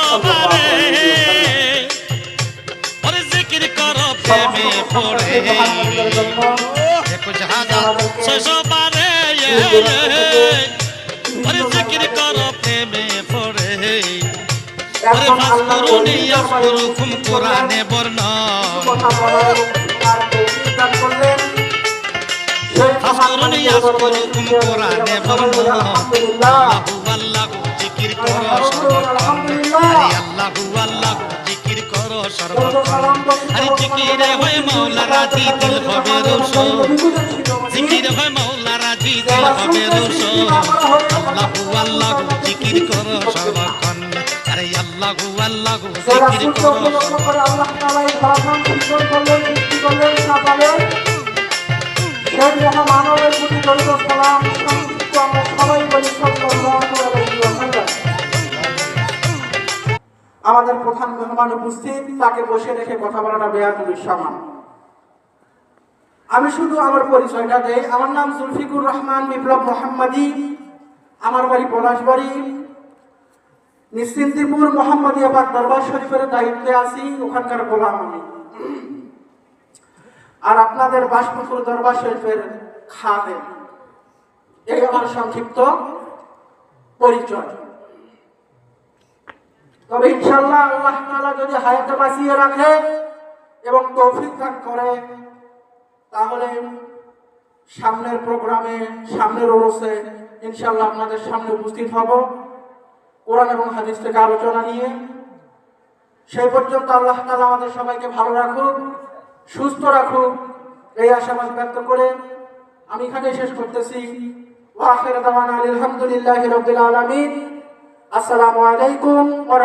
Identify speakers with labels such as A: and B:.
A: সবারে ওরে জিকির করো প্রেমে পড়ে 21,600 বারে ওরে জিকির করো প্রেমে পড়ে ওরে ফাজকুরুনি ইয়াজকুরুকুম কোরআনে বর্ণন ফাজকুরুনি ইয়াজকুরুকুম কোরআনে বর্ণন আল্লাহু আল্লাহু জিকির করো সর্বক্ষণ আরে আল্লাহু আল্লাহু জিকির করো সর্বক্ষণ আরে জিকিরে হয় মাওলা রাজি দিল হবে রোশন জিকিরে হয় মাওলা রাজি দিল হবে রোশন আল্লাহু আল্লাহু জিকির করো সর্বক্ষণ আরে আল্লাহু আল্লাহু জিকির করো
B: আল্লাহ তাআলা এই ভাষণ ঠিক করলেন সৃষ্টি করলেন না পারেন সেই মহামানবের প্রতি দরুদ সালাম সংক্ষিপ্ত আমরা সবাই বলি সাল্লাল্লাহু আলাইহি ওয়াসাল্লাম। আমাদের প্রধান মেহমান উপস্থিত, তাকে বসে রেখে কথা বলাটা বেয়াদবির সমান। আমি শুধু আমার পরিচয়টা দেই। আমার নাম জুলফিকুর রহমান বিপ্লব মোহাম্মদী, আমার বাড়ি পলাশবাড়ি, নিশ্চিন্তিপুর মোহাম্মদিয়াবাদ দরবার শরীফের দায়িত্বে আছি, ওখানকার গোলাম আমি। আর আপনাদের বাসপুকুর দরবার শরীফের খাদেম। এই আমার সংক্ষিপ্ত পরিচয়। তবে ইনশাআল্লাহ আল্লাহ তাআলা যদি হায়াতে বাঁচিয়ে রাখে এবং তৌফিক দান করে, তাহলে সামনের প্রোগ্রামে, সামনের ওরসে ইনশাআল্লাহ আপনাদের সামনে উপস্থিত হব কোরআন এবং হাদিস থেকে আলোচনা নিয়ে। সেই পর্যন্ত আল্লাহ তাআলা আমাদের সবাইকে ভালো রাখুক, সুস্থ রাখুক, এই আশাবাদ ব্যক্ত করে আমি এখানে শেষ করতেছি। ওয়া আখিরু দাওয়ানা আলহামদুলিল্লাহি রাব্বিল আলামিন। আসসালামু আলাইকুম ওয়া